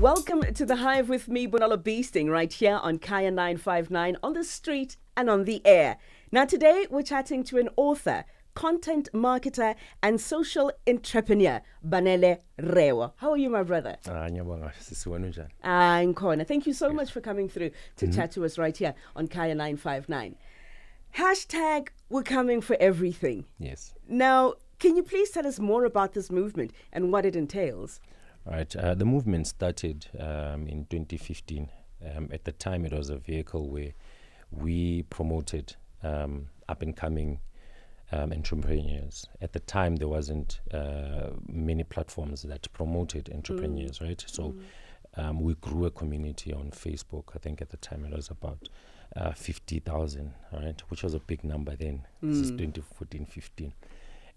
Welcome to the Hive with me, Bonolo B-Sting, right here on Kaya 959, on the street and on the air. Now today we're chatting to an author, content marketer and social entrepreneur, Banele Rewo. How are you, my brother? I'm Kona. Thank you so much for coming through to chat to us right here on Kaya 959. Hashtag we're coming for everything. Yes. Now, can you please tell us more about this movement and what it entails? Right. The movement started in 2015. At the time, it was a vehicle where we promoted up-and-coming entrepreneurs. At the time, there wasn't many platforms that promoted entrepreneurs, right? So we grew a community on Facebook. I think at the time it was about 50,000, right? Which was a big number then. This is 2014, 15.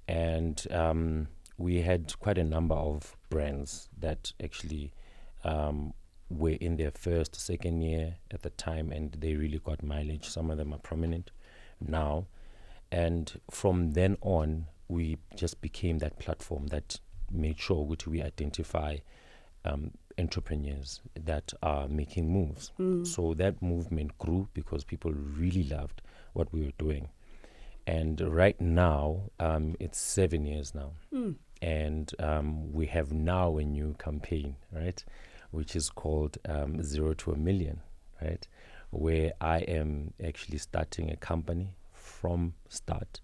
And we had quite a number of brands that actually were in their first, second year at the time, and they really got mileage. Some of them are prominent now. And from then on, we just became that platform that made sure we identify entrepreneurs that are making moves. So that movement grew because people really loved what we were doing. And right now, it's 7 years now. And we have now a new campaign, right, which is called 0 to a Million, right, where I am actually starting a company from start,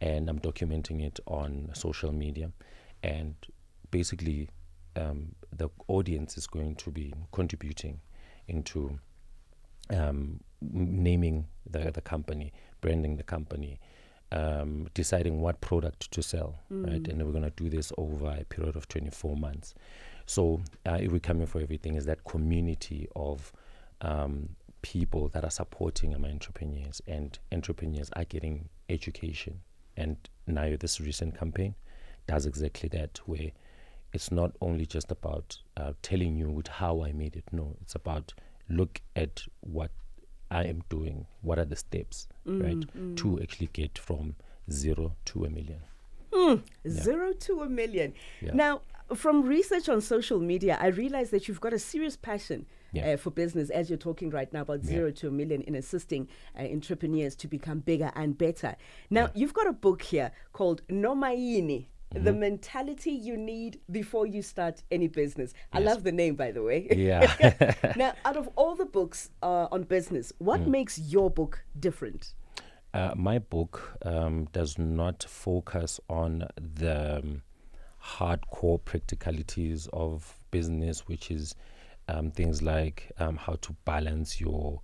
and I'm documenting it on social media. And basically, the audience is going to be contributing into naming the company, branding the company, deciding what product to sell, right? And we're going to do this over a period of 24 months. So if we're coming for everything, is that community of people that are supporting our entrepreneurs, and entrepreneurs are getting education. And now this recent campaign does exactly that, where it's not only just about telling you how I made it. No, it's about look at what I am doing. What are the steps, right, to actually get from 0 to a million? 0 to a million. Yeah. Now, from research on social media, I realized that you've got a serious passion for business, as you're talking right now about 0 to a million, in assisting entrepreneurs to become bigger and better. Now, you've got a book here called Nomayini, the mentality you need before you start any business. I love the name, by the way. Yeah. Now, out of all the books on business, what makes your book different? My book does not focus on the hardcore practicalities of business, which is things like how to balance your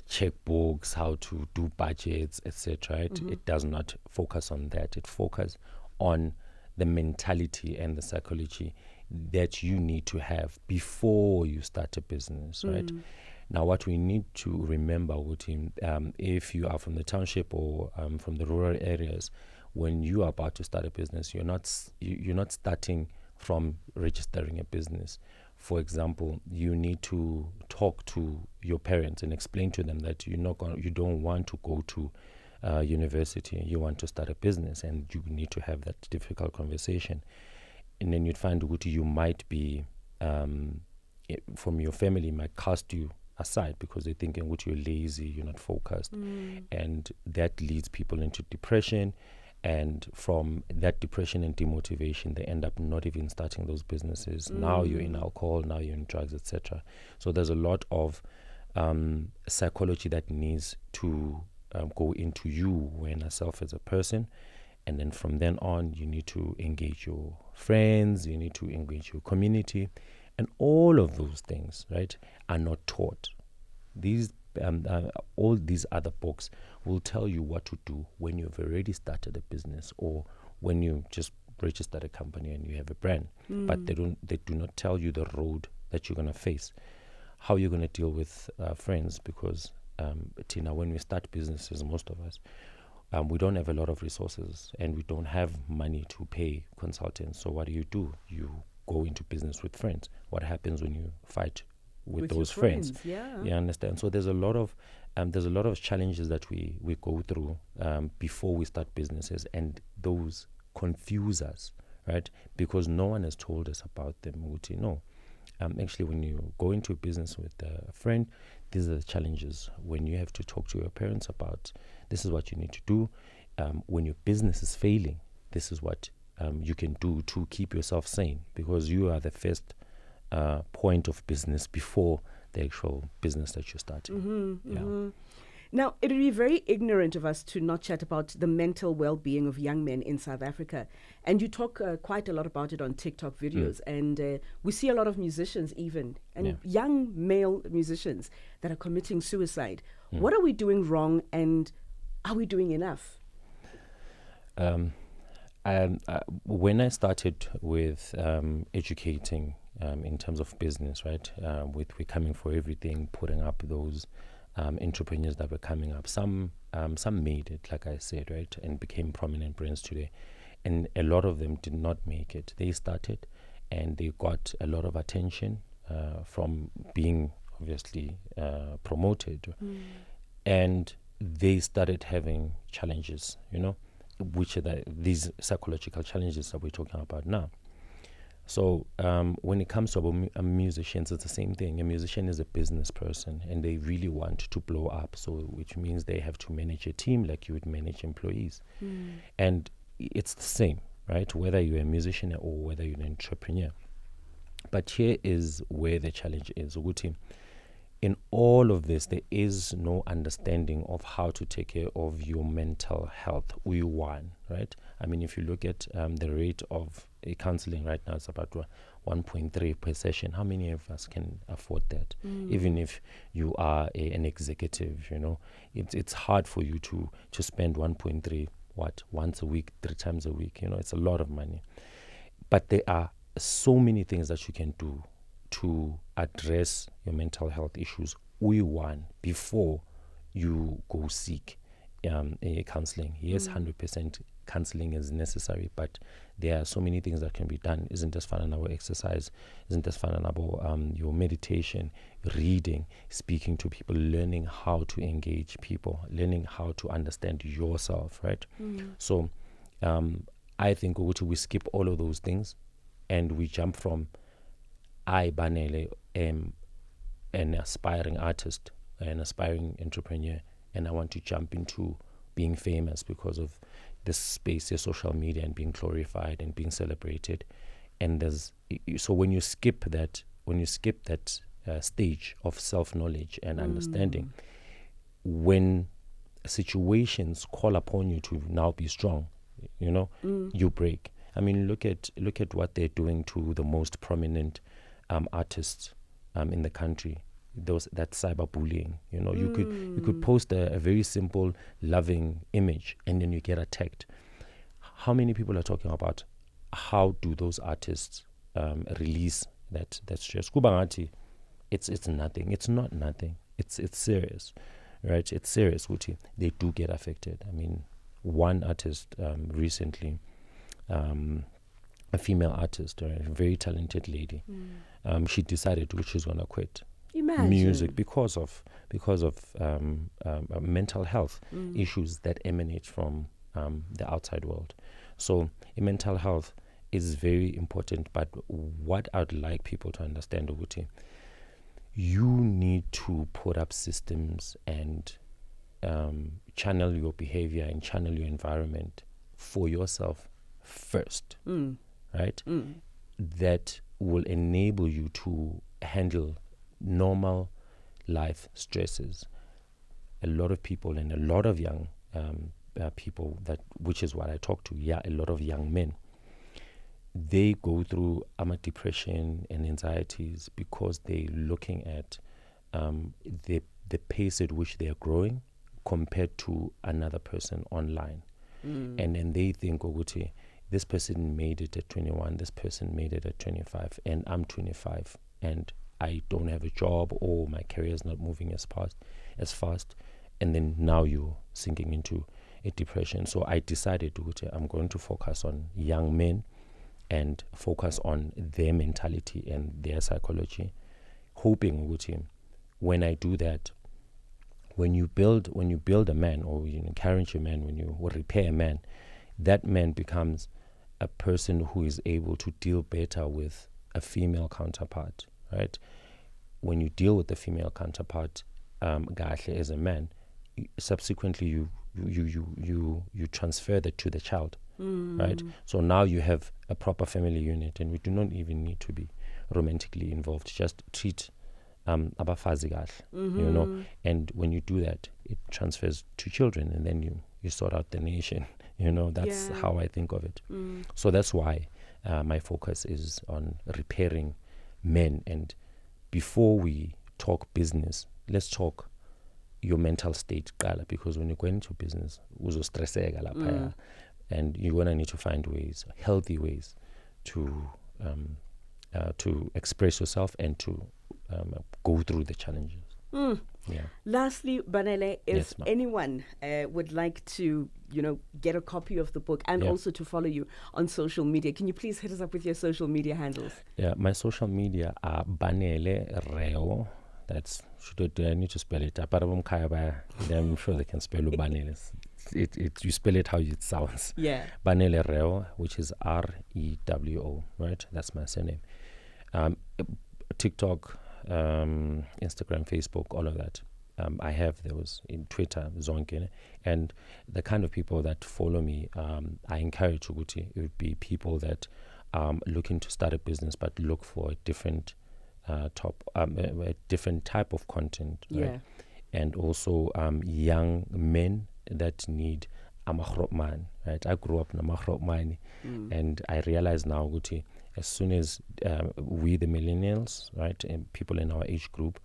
checkbooks, how to do budgets, etc. It does not focus on that. It focuses on the mentality and the psychology that you need to have before you start a business, right? Now, what we need to remember, if you are from the township or from the rural areas, when you are about to start a business, you're not starting from registering a business. For example, you need to talk to your parents and explain to them that you don't want to go to university, you want to start a business, and you need to have that difficult conversation. And then you'd find you might be, from your family, might cast you aside because they're thinking you're lazy, you're not focused. And that leads people into depression. And from that depression and demotivation, they end up not even starting those businesses. Now you're in alcohol, now you're in drugs, etc. So there's a lot of psychology that needs to go into you and yourself as a person. And then from then on, you need to engage your friends, you need to engage your community. And all of those things, right, are not taught. All these other books will tell you what to do when you've already started a business or when you just registered a company and you have a brand. But they do not tell you the road that you're going to face, how you're going to deal with friends, because Tina, when we start businesses, most of us, we don't have a lot of resources and we don't have money to pay consultants. So what do? You go into business with friends. What happens when you fight with those friends? Yeah. You understand? So there's a lot of challenges that we go through before we start businesses, and those confuse us, right? Because no one has told us about them. No, actually, when you go into business with a friend, these are the challenges. When you have to talk to your parents about, this is what you need to do. When your business is failing, this is what you can do to keep yourself sane, because you are the first point of business before the actual business that you're starting. Now, it would be very ignorant of us to not chat about the mental well-being of young men in South Africa. And you talk quite a lot about it on TikTok videos. And we see a lot of musicians even, and young male musicians that are committing suicide. What are we doing wrong, and are we doing enough? When I started with educating in terms of business, right, with We Coming for Everything, putting up those entrepreneurs that were coming up. Some made it, like I said, right, and became prominent brands today. And a lot of them did not make it. They started and they got a lot of attention from being obviously promoted. And they started having challenges, which are these psychological challenges that we're talking about now. So when it comes to musicians, it's the same thing. A musician is a business person, and they really want to blow up. So which means they have to manage a team like you would manage employees. And it's the same, right? Whether you're a musician or whether you're an entrepreneur. But here is where the challenge is. In all of this, there is no understanding of how to take care of your mental health. Right? I mean, if you look at the rate of counseling right now, it's about 1.3 per session. How many of us can afford that? Even if you are an executive, it's hard for you to spend 1.3, once a week, 3 times a week. It's a lot of money. But there are so many things that you can do to address your mental health issues before you go seek counseling. Yes, 100% counseling is necessary, but there are so many things that can be done. Isn't just fun about exercise? Isn't just fun about your meditation, reading, speaking to people, learning how to engage people, learning how to understand yourself, right? So I think we skip all of those things and we jump from Banele, am an aspiring artist, an aspiring entrepreneur, and I want to jump into being famous because of this space, your social media, and being glorified and being celebrated. And so when you skip that stage of self-knowledge and understanding, when situations call upon you to now be strong, you break. I mean, look at what they're doing to the most prominent artists in the country. That cyberbullying. You could post a very simple, loving image, and then you get attacked. How many people are talking about how do those artists release that stress? Kubangati, it's nothing. It's not nothing. It's serious, right? It's serious. They do get affected. I mean, one artist recently. A female artist, a very talented lady. She decided she's gonna quit music because of mental health issues that emanate from the outside world. So mental health is very important. But what I'd like people to understand, you need to put up systems and channel your behavior and channel your environment for yourself first. Right? That will enable you to handle normal life stresses. A lot of people and a lot of young people, which is what I talk to, a lot of young men, they go through depression and anxieties because they're looking at the pace at which they are growing compared to another person online. And then they think, this person made it at 21, this person made it at 25, and I'm 25, and I don't have a job, or my career is not moving as fast, and then now you're sinking into a depression. So I decided I'm going to focus on young men and focus on their mentality and their psychology, hoping when I do that, when you build a man, or you encourage a man, when you repair a man, that man becomes a person who is able to deal better with a female counterpart. right? When you deal with the female counterpart, kahle as a man, subsequently you transfer that to the child, right? So now you have a proper family unit, and we do not even need to be romantically involved. Just treat abafazi kahle, you know. And when you do that, it transfers to children, and then you sort out the nation. You know, that's how I think of it. So that's why my focus is on repairing men. And before we talk business, let's talk your mental state, because when you go into business, and you're going to need to find ways, healthy ways, to express yourself and to go through the challenges. Yeah. Lastly, Banele, if Yes, anyone would like to, get a copy of the book and also to follow you on social media, can you please hit us up with your social media handles? Yeah, my social media are Banele Rewo. Do I need to spell it? I'm sure they can spell Banele. You spell it how it sounds. Yeah. Banele Rewo, which is Rewo, right? That's my surname. TikTok, Instagram, Facebook, all of that. I have those in Twitter, Zonke, and the kind of people that follow me, I encourage Uguti. It would be people that looking to start a business but look for a different a different type of content, right? And also young men that need man, right? I grew up in Mani, and I realize now, Uguti, as soon as we, the millennials, right, and people in our age group,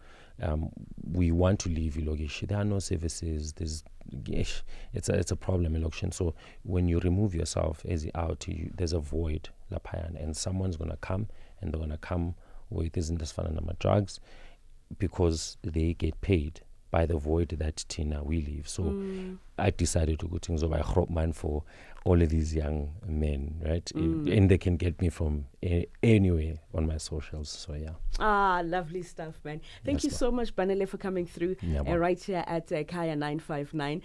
we want to leave Ilogishi. There are no services. It's a problem in Ilogishin. So when you remove yourself as out, there's a void, and someone's gonna come, and they're gonna come with this drugs, because they get paid by the void that Tina we leave. So I decided to go things over man for all of these young men, right? And they can get me from anywhere on my socials. So yeah. Lovely stuff, man. Thank you so much, Banele, for coming through right here at Kaya 959.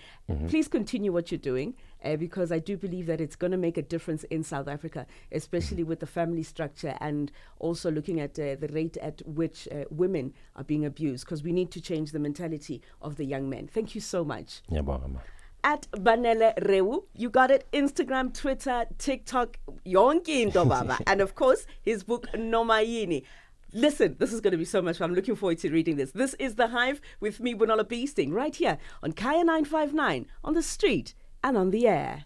Please continue what you're doing, because I do believe that it's going to make a difference in South Africa, especially with the family structure, and also looking at the rate at which women are being abused, because we need to change the mentality of the young men. Thank you so much. At Banele Rewo, you got it. Instagram, Twitter, TikTok, yonke into baba. And of course, his book, Nomayini. Listen, this is going to be so much fun. I'm looking forward to reading this. This is The Hive with me, Bonolo B-Sting, right here on Kaya 959, on the street and on the air.